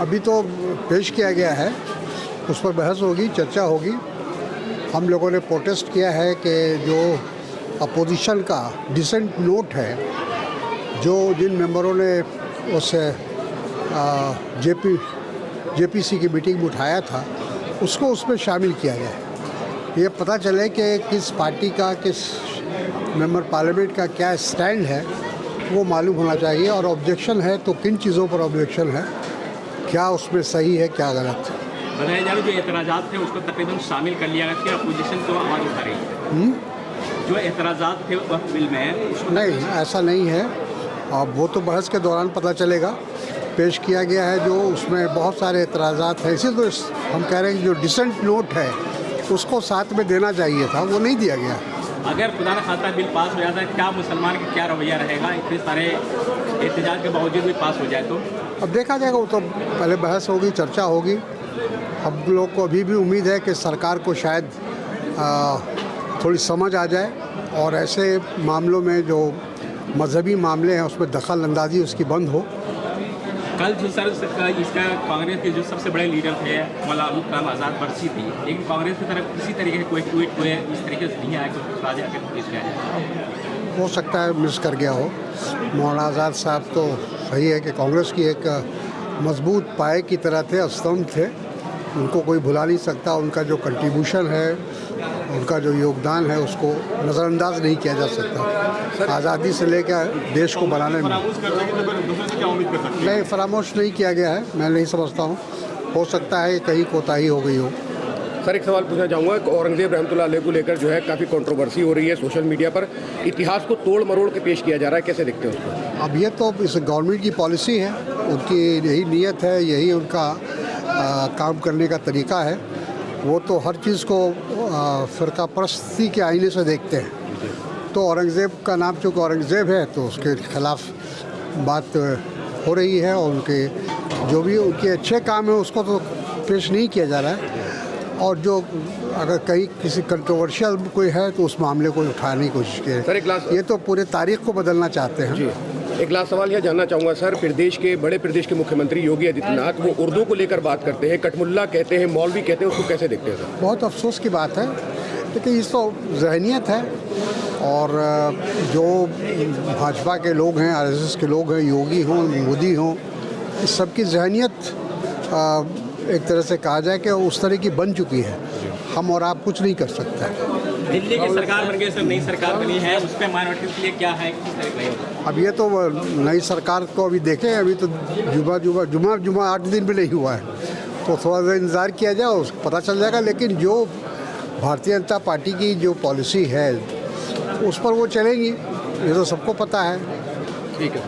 अभी तो पेश किया गया है, उस पर बहस होगी, चर्चा होगी। हम लोगों ने प्रोटेस्ट किया है कि जो अपोजिशन का डिसेंट नोट है, जो जिन मेंबरों ने उस जेपीसी की मीटिंग में उठाया था, उसको उसमें शामिल किया गया। ये पता चले कि किस पार्टी का, किस मेंबर पार्लियामेंट का क्या स्टैंड है, वो मालूम होना चाहिए। और ऑब्जेक्शन है तो किन चीज़ों पर ऑब्जेक्शन है, क्या उसमें सही है, क्या गलत है। बताया जा रहा है जो एतराज़ात थे उसको तकरीबन शामिल कर लिया गया, अपोजिशन तो आवाज़ उठा रही है। जो एतराज़ात थे वक्त बिल में उसको नहीं, ऐसा नहीं है। अब वो तो बहस के दौरान पता चलेगा। पेश किया गया है जो, उसमें बहुत सारे एतराज़ात हैं। इसी तो हम कह रहे हैं कि जो डिसेंट नोट है उसको साथ में देना चाहिए था, वो नहीं दिया गया। अगर खुदा न खास्ता बिल पास हो जाता है, क्या मुसलमान का क्या रवैया रहेगा? इतने सारे एहतजाज के बावजूद भी पास हो जाए तो अब देखा जाएगा, वो तो पहले बहस होगी, चर्चा होगी। हम लोग को अभी भी उम्मीद है कि सरकार को शायद थोड़ी समझ आ जाए और ऐसे मामलों में जो मजहबी मामले हैं उसमें दखल अंदाजी उसकी बंद हो। कल जो सर इसका कांग्रेस के जो सबसे बड़े लीडर थे मौलाना अबुल कलाम आज़ाद बरसी थी, लेकिन कांग्रेस की तरफ किसी तरीके से कोई ट्वीट हुए इस तरीके से नहीं आया कि राजा के पेश किया जाए। हो सकता है मिस कर गया हो। मौलाना आज़ाद साहब तो सही है कि कांग्रेस की एक मजबूत पाए की तरह थे, स्तंभ थे। उनको कोई भुला नहीं सकता। उनका जो कंट्रीब्यूशन है, उनका जो योगदान है, उसको नज़रअंदाज नहीं किया जा सकता। आज़ादी से लेकर देश को बनाने में नहीं, फरामोश नहीं किया गया है, मैं नहीं समझता हूँ। हो सकता है कहीं कोताही हो गई हो। सर एक सवाल पूछना चाहूँगा कि औरंगजेब रहमतुल्लाह अलैह को लेकर जो है काफ़ी कंट्रोवर्सी हो रही है सोशल मीडिया पर, इतिहास को तोड़ मरोड़ के पेश किया जा रहा है, कैसे देखते हैं उसको? अब ये तो इस गवर्नमेंट की पॉलिसी है, उनकी यही नीयत है, यही उनका काम करने का तरीका है। वो तो हर चीज़ को फ़िरका परस्ती के आईने से देखते हैं। तो औरंगज़ेब का नाम चूँकि औरंगज़ेब है तो उसके ख़िलाफ़ बात हो रही है, और उनके जो भी उनके अच्छे काम है उसको तो पेश नहीं किया जा रहा है। और जो अगर कहीं किसी कंट्रोवर्शियल कोई है तो उस मामले को उठाने की कोशिश की। ये तो पूरे तारीख को बदलना चाहते हैं। जी, एक लास्ट सवाल यह जानना चाहूँगा सर, बड़े प्रदेश के मुख्यमंत्री योगी आदित्यनाथ वो उर्दू को लेकर बात करते हैं, कटमुल्ला कहते हैं, मौलवी कहते हैं, उसको कैसे देखते हैं सर? बहुत अफसोस की बात है, लेकिन इस तो जहनीत है। और जो भाजपा के लोग हैं, आरएसएस के लोग हैं, योगी हों, मोदी हों, इस सब की जहनीत एक तरह से कहा जाए कि उस तरह की बन चुकी है। हम और आप कुछ नहीं कर सकते। दिल्ली की सरकार बन गई सर, नई सरकार बनी है, उस पर माइनॉरिटी के लिए क्या है, किस तरह का? अब ये तो नई सरकार को अभी देखें, अभी तो जुमा 8 दिन भी नहीं हुआ है, तो थोड़ा सा इंतज़ार किया जाए, उसको पता चल जाएगा। लेकिन जो भारतीय जनता पार्टी की जो पॉलिसी है उस पर वो चलेंगी, ये तो सबको पता है। ठीक है।